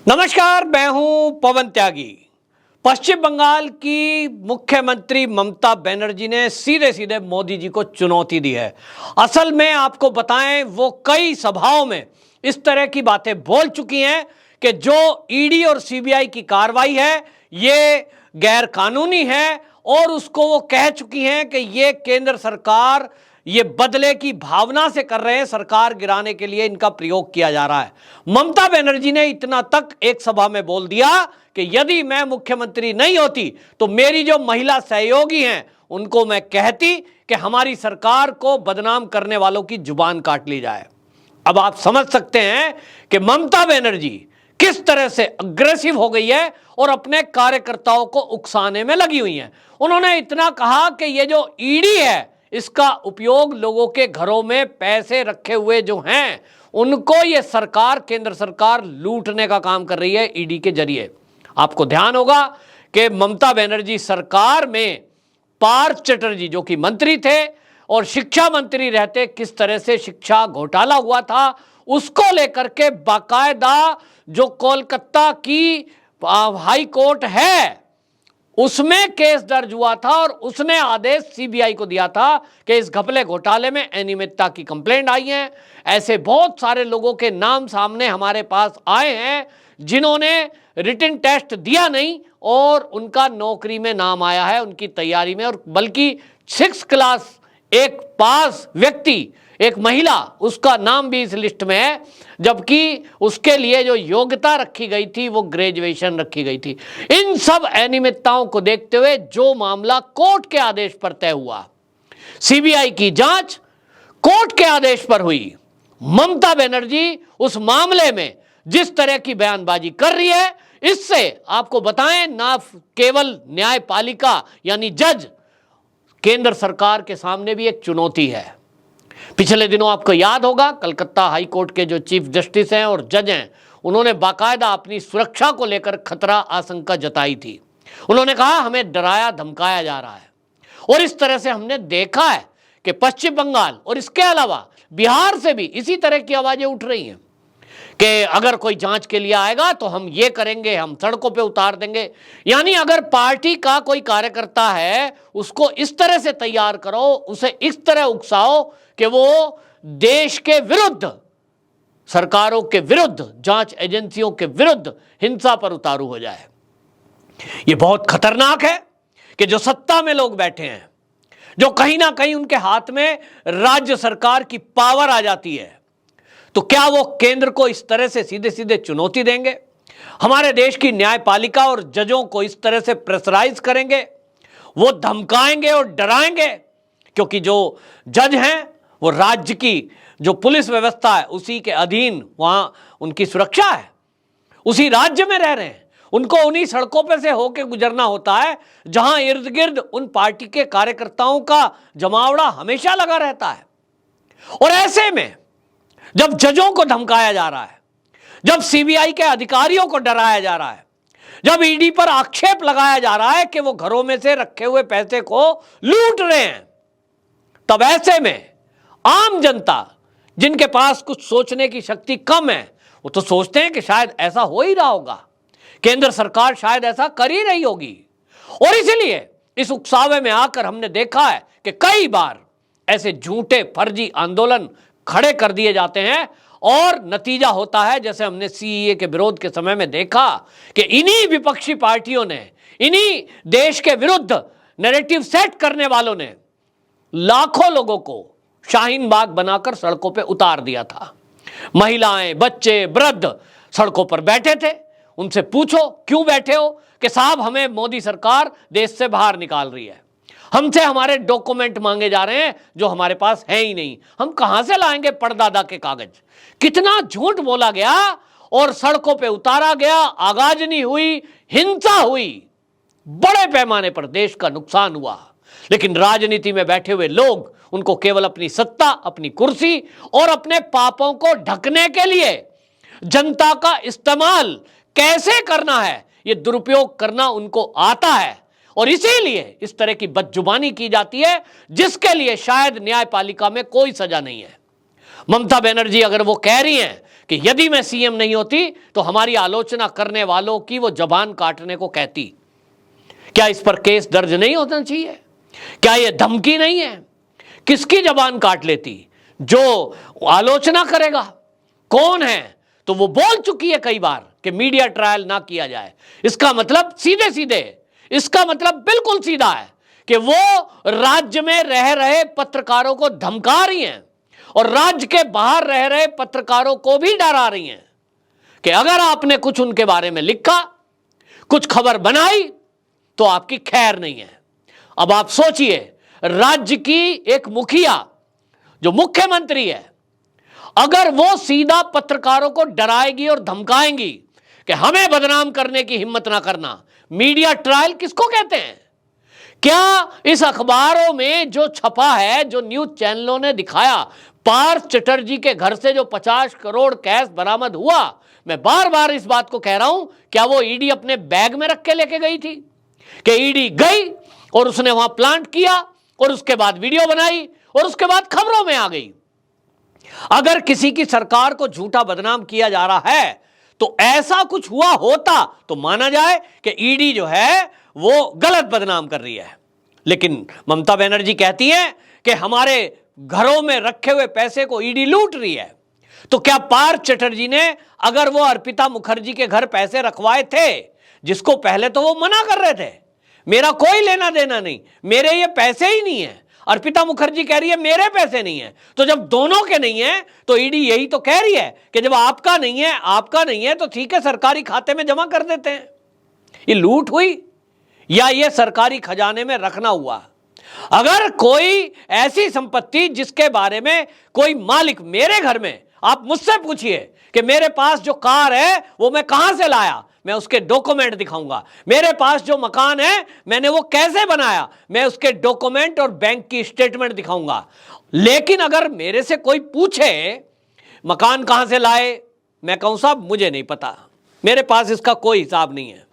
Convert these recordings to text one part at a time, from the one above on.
नमस्कार, मैं हूं पवन त्यागी। पश्चिम बंगाल की मुख्यमंत्री ममता बनर्जी ने सीधे सीधे मोदी जी को चुनौती दी है। असल में आपको बताएं, वो कई सभाओं में इस तरह की बातें बोल चुकी हैं कि जो ईडी और सीबीआई की कार्रवाई है ये गैर कानूनी है, और उसको वो कह चुकी हैं कि ये केंद्र सरकार ये बदले की भावना से कर रहे हैं, सरकार गिराने के लिए इनका प्रयोग किया जा रहा है। ममता बनर्जी ने इतना तक एक सभा में बोल दिया कि यदि मैं मुख्यमंत्री नहीं होती तो मेरी जो महिला सहयोगी हैं उनको मैं कहती कि हमारी सरकार को बदनाम करने वालों की जुबान काट ली जाए। अब आप समझ सकते हैं कि ममता बनर्जी किस तरह से अग्रेसिव हो गई है और अपने कार्यकर्ताओं को उकसाने में लगी हुई है। उन्होंने इतना कहा कि ये जो ईडी है इसका उपयोग लोगों के घरों में पैसे रखे हुए जो हैं उनको ये सरकार, केंद्र सरकार लूटने का काम कर रही है ईडी के जरिए। आपको ध्यान होगा कि ममता बनर्जी सरकार में पार्थ चटर्जी जो कि मंत्री थे और शिक्षा मंत्री रहते, किस तरह से शिक्षा घोटाला हुआ था उसको लेकर के बाकायदा जो कोलकाता की हाई कोर्ट है उसमें केस दर्ज हुआ था और उसने आदेश सीबीआई को दिया था कि इस घपले घोटाले में अनियमितता की कंप्लेंट आई है। ऐसे बहुत सारे लोगों के नाम सामने हमारे पास आए हैं जिन्होंने रिटन टेस्ट दिया नहीं और उनका नौकरी में नाम आया है उनकी तैयारी में, और बल्कि 6 क्लास एक पास व्यक्ति, एक महिला, उसका नाम भी इस लिस्ट में है, जबकि उसके लिए जो योग्यता रखी गई थी वो ग्रेजुएशन रखी गई थी। इन सब अनियमितताओं को देखते हुए जो मामला कोर्ट के आदेश पर तय हुआ, सीबीआई की जांच कोर्ट के आदेश पर हुई, ममता बनर्जी उस मामले में जिस तरह की बयानबाजी कर रही है, इससे आपको बताएं ना केवल न्यायपालिका यानी जज, केंद्र सरकार के सामने भी एक चुनौती है। पिछले दिनों आपको याद होगा कलकत्ता हाई कोर्ट के जो चीफ जस्टिस हैं और जज हैं, उन्होंने बाकायदा अपनी सुरक्षा को लेकर खतरा आशंका जताई थी। उन्होंने कहा हमें डराया धमकाया जा रहा है, और इस तरह से हमने देखा है कि पश्चिम बंगाल और इसके अलावा बिहार से भी इसी तरह की आवाजें उठ रही हैं कि अगर कोई जांच के लिए आएगा तो हम ये करेंगे, हम सड़कों पे उतार देंगे। यानी अगर पार्टी का कोई कार्यकर्ता है उसको इस तरह से तैयार करो, उसे इस तरह उकसाओ कि वो देश के विरुद्ध, सरकारों के विरुद्ध, जांच एजेंसियों के विरुद्ध हिंसा पर उतारू हो जाए। ये बहुत खतरनाक है कि जो सत्ता में लोग बैठे हैं, जो कहीं ना कहीं उनके हाथ में राज्य सरकार की पावर आ जाती है, तो क्या वो केंद्र को इस तरह से सीधे सीधे चुनौती देंगे? हमारे देश की न्यायपालिका और जजों को इस तरह से प्रेशराइज करेंगे, वो धमकाएंगे और डराएंगे? क्योंकि जो जज हैं वो राज्य की जो पुलिस व्यवस्था है उसी के अधीन वहां उनकी सुरक्षा है, उसी राज्य में रह रहे हैं, उनको उन्हीं सड़कों पर से होकर गुजरना होता है जहां इर्द गिर्द उन पार्टी के कार्यकर्ताओं का जमावड़ा हमेशा लगा रहता है। और ऐसे में जब जजों को धमकाया जा रहा है, जब सीबीआई के अधिकारियों को डराया जा रहा है, जब ईडी पर आक्षेप लगाया जा रहा है कि वो घरों में से रखे हुए पैसे को लूट रहे हैं, तब ऐसे में आम जनता जिनके पास कुछ सोचने की शक्ति कम है वो तो सोचते हैं कि शायद ऐसा हो ही रहा होगा, केंद्र सरकार शायद ऐसा कर ही रही होगी। और इसलिए इस उकसावे में आकर हमने देखा है कि कई बार ऐसे झूठे फर्जी आंदोलन खड़े कर दिए जाते हैं और नतीजा होता है जैसे हमने सीएए के विरोध के समय में देखा कि इन्हीं विपक्षी पार्टियों ने, इन्हीं देश के विरुद्ध नैरेटिव सेट करने वालों ने लाखों लोगों को शाहीन बाग बनाकर सड़कों पे उतार दिया था। महिलाएं, बच्चे, वृद्ध सड़कों पर बैठे थे। उनसे पूछो क्यों बैठे हो, कि साहब हमें मोदी सरकार देश से बाहर निकाल रही है, हमसे हमारे डॉक्यूमेंट मांगे जा रहे हैं जो हमारे पास है ही नहीं, हम कहां से लाएंगे परदादा के कागज। कितना झूठ बोला गया और सड़कों पे उतारा गया, आगाजनी हुई, हिंसा हुई, बड़े पैमाने पर देश का नुकसान हुआ। लेकिन राजनीति में बैठे हुए लोग, उनको केवल अपनी सत्ता, अपनी कुर्सी और अपने पापों को ढकने के लिए जनता का इस्तेमाल कैसे करना है, ये दुरुपयोग करना उनको आता है, और इसीलिए इस तरह की बदजुबानी की जाती है जिसके लिए शायद न्यायपालिका में कोई सजा नहीं है। ममता बनर्जी अगर वो कह रही हैं कि यदि मैं सीएम नहीं होती तो हमारी आलोचना करने वालों की वो जबान काटने को कहती। क्या इस पर केस दर्ज नहीं होना चाहिए? क्या यह धमकी नहीं है? किसकी जबान काट लेती? जो आलोचना करेगा कौन है? तो वो बोल चुकी है कई बार कि मीडिया ट्रायल ना किया जाए। इसका मतलब सीधे सीधे, इसका मतलब बिल्कुल सीधा है कि वो राज्य में रह रहे पत्रकारों को धमका रही हैं और राज्य के बाहर रह रहे पत्रकारों को भी डरा रही हैं कि अगर आपने कुछ उनके बारे में लिखा, कुछ खबर बनाई तो आपकी खैर नहीं है। अब आप सोचिए, राज्य की एक मुखिया जो मुख्यमंत्री है, अगर वो सीधा पत्रकारों को डराएगी और धमकाएंगी कि हमें बदनाम करने की हिम्मत ना करना, मीडिया ट्रायल किसको कहते हैं? क्या इस अखबारों में जो छपा है, जो न्यूज चैनलों ने दिखाया, पार्थ चटर्जी के घर से जो 50 करोड़ कैश बरामद हुआ, मैं बार बार इस बात को कह रहा हूं, क्या वो ईडी अपने बैग में रख के लेके गई थी? कि ईडी गई और उसने वहां प्लांट किया और उसके बाद वीडियो बनाई और उसके बाद खबरों में आ गई? अगर किसी की सरकार को झूठा बदनाम किया जा रहा है तो ऐसा कुछ हुआ होता तो माना जाए कि ईडी जो है वो गलत बदनाम कर रही है। लेकिन ममता बनर्जी कहती है कि हमारे घरों में रखे हुए पैसे को ईडी लूट रही है। तो क्या पार्थ चटर्जी ने, अगर वो अर्पिता मुखर्जी के घर पैसे रखवाए थे, जिसको पहले तो वो मना कर रहे थे, मेरा कोई लेना देना नहीं, मेरे ये पैसे ही नहीं है, अर्पिता मुखर्जी कह रही है मेरे पैसे नहीं है, तो जब दोनों के नहीं है तो ईडी यही तो कह रही है कि जब आपका नहीं है तो ठीक है, सरकारी खाते में जमा कर देते हैं। ये लूट हुई या ये सरकारी खजाने में रखना हुआ? अगर कोई ऐसी संपत्ति जिसके बारे में कोई मालिक, मेरे घर में, आप मुझसे पूछिए कि मेरे पास जो कार है वो मैं कहां से लाया, मैं उसके डॉक्यूमेंट दिखाऊंगा। मेरे पास जो मकान है मैंने वो कैसे बनाया, मैं उसके डॉक्यूमेंट और बैंक की स्टेटमेंट दिखाऊंगा। लेकिन अगर मेरे से कोई पूछे मकान कहां से लाए, मैं कहूं साहब मुझे नहीं पता, मेरे पास इसका कोई हिसाब नहीं है,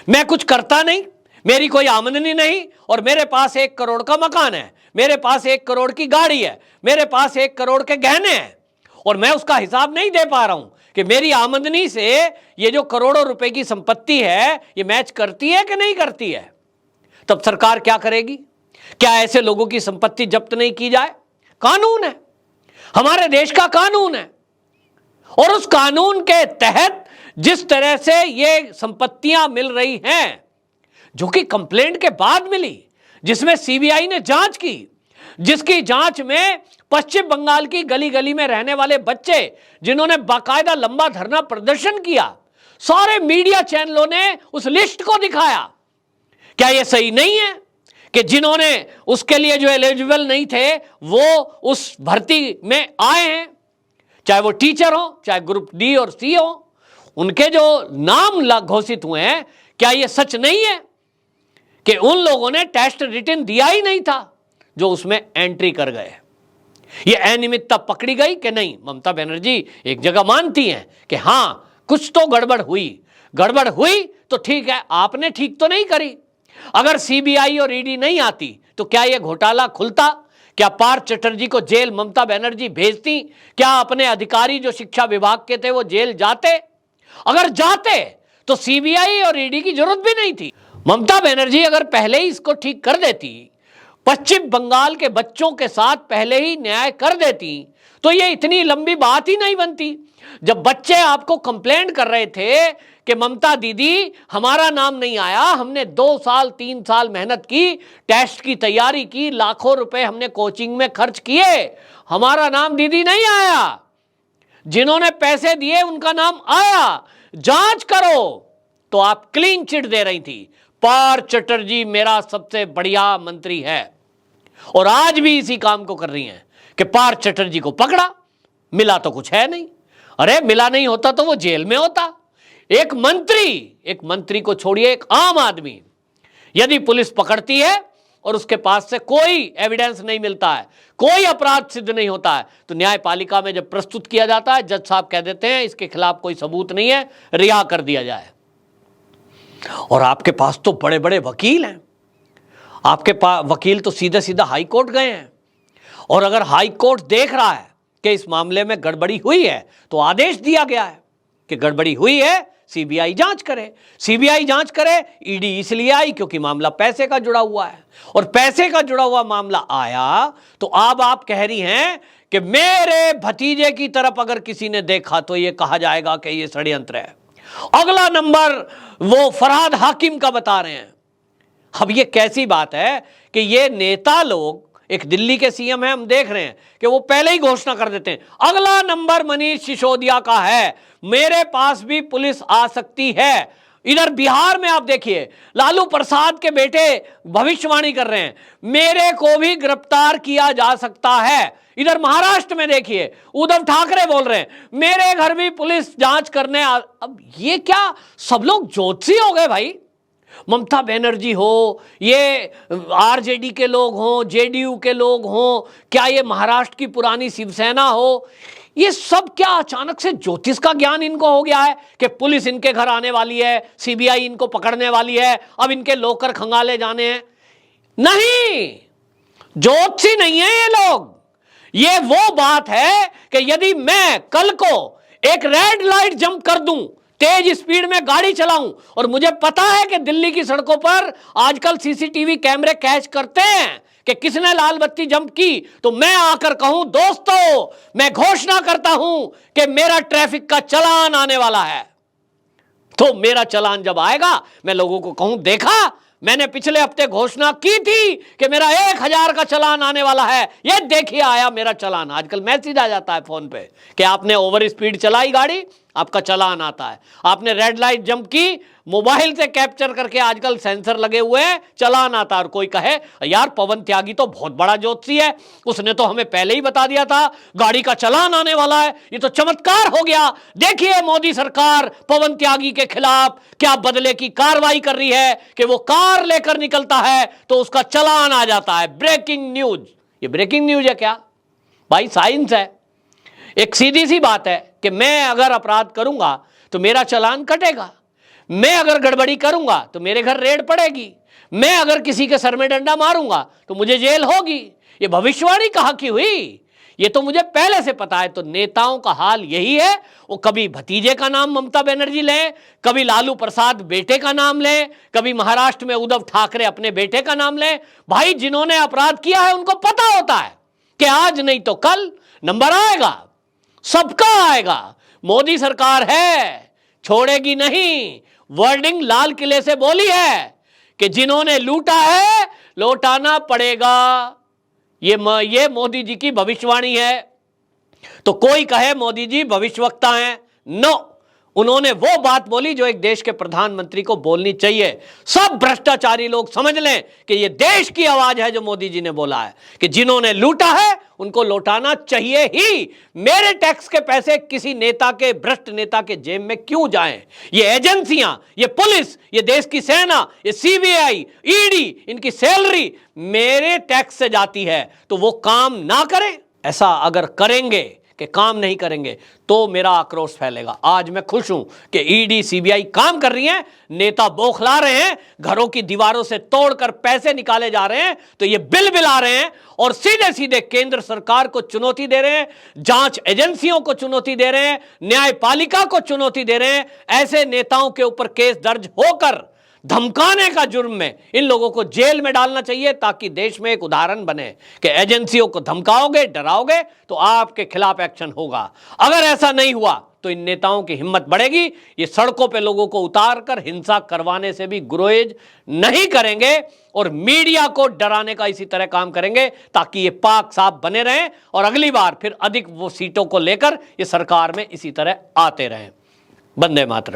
मैं कुछ करता नहीं, मेरी कोई आमदनी नहीं, और मेरे पास 1 करोड़ का मकान है, मेरे पास 1 करोड़ की गाड़ी है, मेरे पास 1 करोड़ के गहने हैं, और मैं उसका हिसाब नहीं दे पा रहा हूं कि मेरी आमदनी से ये जो करोड़ों रुपए की संपत्ति है ये मैच करती है कि नहीं करती है, तब सरकार क्या करेगी? क्या ऐसे लोगों की संपत्ति जब्त नहीं की जाए? कानून है, हमारे देश का कानून है, और उस कानून के तहत जिस तरह से ये संपत्तियां मिल रही हैं, जो कि कंप्लेंट के बाद मिली, जिसमें सीबीआई ने जांच की, जिसकी जांच में पश्चिम बंगाल की गली गली में रहने वाले बच्चे, जिन्होंने बाकायदा लंबा धरना प्रदर्शन किया, सारे मीडिया चैनलों ने उस लिस्ट को दिखाया। क्या यह सही नहीं है कि जिन्होंने उसके लिए जो एलिजिबल नहीं थे वो उस भर्ती में आए हैं, चाहे वो टीचर हो, चाहे ग्रुप डी और सी हो, उनके जो नाम घोषित हुए हैं, क्या यह सच नहीं है कि उन लोगों ने टेस्ट रिटन दिया ही नहीं था जो उसमें एंट्री कर गए? ये अनियमितता पकड़ी गई कि नहीं? ममता बनर्जी एक जगह मानती हैं कि हां कुछ तो गड़बड़ हुई तो ठीक है, आपने ठीक तो नहीं करी। अगर सीबीआई और ईडी नहीं आती तो क्या यह घोटाला खुलता? क्या पार्थ चटर्जी को जेल ममता बनर्जी भेजती? क्या अपने अधिकारी जो शिक्षा विभाग के थे वो जेल जाते? अगर जाते तो सीबीआई और ईडी की जरूरत भी नहीं थी। ममता बनर्जी अगर पहले ही इसको ठीक कर देती, पश्चिम बंगाल के बच्चों के साथ पहले ही न्याय कर देती, तो ये इतनी लंबी बात ही नहीं बनती। जब बच्चे आपको कंप्लेंट कर रहे थे कि ममता दीदी हमारा नाम नहीं आया, हमने 2 साल 3 साल मेहनत की, टेस्ट की तैयारी की, लाखों रुपए हमने कोचिंग में खर्च किए, हमारा नाम दीदी नहीं आया, जिन्होंने पैसे दिए उनका नाम आया, जांच करो, तो आप क्लीन चिट दे रही थी। पार्थ चटर्जी मेरा सबसे बढ़िया मंत्री है, और आज भी इसी काम को कर रही हैं कि पार्थ चटर्जी को पकड़ा, मिला तो कुछ है नहीं। अरे मिला नहीं होता तो वो जेल में होता। एक मंत्री को छोड़िए, एक आम आदमी यदि पुलिस पकड़ती है और उसके पास से कोई एविडेंस नहीं मिलता है, कोई अपराध सिद्ध नहीं होता है, तो न्यायपालिका में जब प्रस्तुत किया जाता है, जज साहब कह देते हैं इसके खिलाफ कोई सबूत नहीं है, रिहा कर दिया जाए। और आपके पास तो बड़े बड़े वकील हैं, आपके पास वकील तो सीधा सीधा हाई कोर्ट गए हैं, और अगर हाई कोर्ट देख रहा है कि इस मामले में गड़बड़ी हुई है तो आदेश दिया गया है कि गड़बड़ी हुई है, सीबीआई जांच करे। सीबीआई जांच करे, ईडी इसलिए आई क्योंकि मामला पैसे का जुड़ा हुआ है, और पैसे का जुड़ा हुआ मामला आया तो अब आप कह रही हैं कि मेरे भतीजे की तरफ अगर किसी ने देखा तो यह कहा जाएगा कि यह षड्यंत्र है। अगला नंबर वो फरहाद हाकिम का बता रहे हैं। अब यह कैसी बात है कि ये नेता लोग, एक दिल्ली के सीएम है, हम देख रहे हैं कि वो पहले ही घोषणा कर देते हैं अगला नंबर मनीष सिसोदिया का है, मेरे पास भी पुलिस आ सकती है। इधर बिहार में आप देखिए लालू प्रसाद के बेटे भविष्यवाणी कर रहे हैं मेरे को भी गिरफ्तार किया जा सकता है। इधर महाराष्ट्र में देखिए उद्धव ठाकरे बोल रहे हैं मेरे घर भी पुलिस जांच करने अब ये क्या सब लोग ज्योतिषी हो गए भाई? ममता बनर्जी हो, ये आरजेडी के लोग हों, जेडीयू के लोग हों, क्या ये महाराष्ट्र की पुरानी शिवसेना हो, ये सब क्या अचानक से ज्योतिष का ज्ञान इनको हो गया है कि पुलिस इनके घर आने वाली है, सीबीआई इनको पकड़ने वाली है, अब इनके लॉकर खंगाले जाने हैं? नहीं, ज्योतिषी नहीं है ये लोग। ये वो बात है कि यदि मैं कल को एक रेड लाइट जंप कर दूं, तेज स्पीड में गाड़ी चलाऊं, और मुझे पता है कि दिल्ली की सड़कों पर आजकल सीसीटीवी कैमरे कैच करते हैं कि किसने लाल बत्ती जंप की, तो मैं आकर कहूं दोस्तों मैं घोषणा करता हूं कि मेरा ट्रैफिक का चालान आने वाला है, तो मेरा चालान जब आएगा मैं लोगों को कहूं देखा मैंने पिछले हफ्ते घोषणा की थी कि मेरा 1000 का चालान आने वाला है, ये देखिए आया मेरा चालान। आजकल मैसेज आ जाता है फोन पे कि आपने ओवर स्पीड चलाई गाड़ी, आपका चालान आता है। आपने रेड लाइट जंप की, मोबाइल से कैप्चर करके आजकल सेंसर लगे हुए हैं, चालान आता है। और कोई कहे यार पवन त्यागी तो बहुत बड़ा ज्योतिषी है, उसने तो हमें पहले ही बता दिया था गाड़ी का चालान आने वाला है, ये तो चमत्कार हो गया। देखिए मोदी सरकार पवन त्यागी के खिलाफ क्या बदले की कार्रवाई कर रही है कि वो कार लेकर निकलता है तो उसका चालान आ जाता है। ब्रेकिंग न्यूज, ये ब्रेकिंग न्यूज है क्या भाई? साइंस है। एक सीधी सी बात है कि मैं अगर अपराध करूंगा तो मेरा चालान कटेगा, मैं अगर गड़बड़ी करूंगा तो मेरे घर रेड पड़ेगी, मैं अगर किसी के सर में डंडा मारूंगा तो मुझे जेल होगी। ये भविष्यवाणी कहाँ की हुई? ये तो मुझे पहले से पता है। तो नेताओं का हाल यही है, वो कभी भतीजे का नाम ममता बनर्जी लें, कभी लालू प्रसाद बेटे का नाम लें, कभी महाराष्ट्र में उद्धव ठाकरे अपने बेटे का नाम लें। भाई जिन्होंने अपराध किया है उनको पता होता है कि आज नहीं तो कल नंबर आएगा, सबका आएगा। मोदी सरकार है, छोड़ेगी नहीं। वर्डिंग लाल किले से बोली है कि जिन्होंने लूटा है लौटाना पड़ेगा। ये मोदी जी की भविष्यवाणी है। तो कोई कहे मोदी जी भविष्यवक्ता हैं, नो, उन्होंने वो बात बोली जो एक देश के प्रधानमंत्री को बोलनी चाहिए। सब भ्रष्टाचारी लोग समझ लें कि ये देश की आवाज है जो मोदी जी ने बोला है कि जिन्होंने लूटा है उनको लौटाना चाहिए ही। मेरे टैक्स के पैसे किसी नेता के, भ्रष्ट नेता के जेब में क्यों जाएं? ये एजेंसियां, ये पुलिस, ये देश की सेना, ये सीबीआई, ईडी, इनकी सैलरी मेरे टैक्स से जाती है, तो वो काम ना करें। ऐसा अगर करेंगे कि काम नहीं करेंगे तो मेरा आक्रोश फैलेगा। आज मैं खुश हूं कि ईडी सीबीआई काम कर रही है, नेता बौखला रहे हैं, घरों की दीवारों से तोड़कर पैसे निकाले जा रहे हैं, तो ये बिल बिला रहे हैं और सीधे सीधे केंद्र सरकार को चुनौती दे रहे हैं, जांच एजेंसियों को चुनौती दे रहे हैं, न्यायपालिका को चुनौती दे रहे हैं। ऐसे नेताओं के ऊपर केस दर्ज होकर धमकाने का जुर्म में इन लोगों को जेल में डालना चाहिए, ताकि देश में एक उदाहरण बने कि एजेंसियों को धमकाओगे, डराओगे तो आपके खिलाफ एक्शन होगा। अगर ऐसा नहीं हुआ तो इन नेताओं की हिम्मत बढ़ेगी, ये सड़कों पे लोगों को उतार कर हिंसा करवाने से भी गुरेज नहीं करेंगे और मीडिया को डराने का इसी तरह काम करेंगे ताकि ये पाक साफ बने रहें और अगली बार फिर अधिक वो सीटों को लेकर ये सरकार में इसी तरह आते रहें। वंदे मातरम।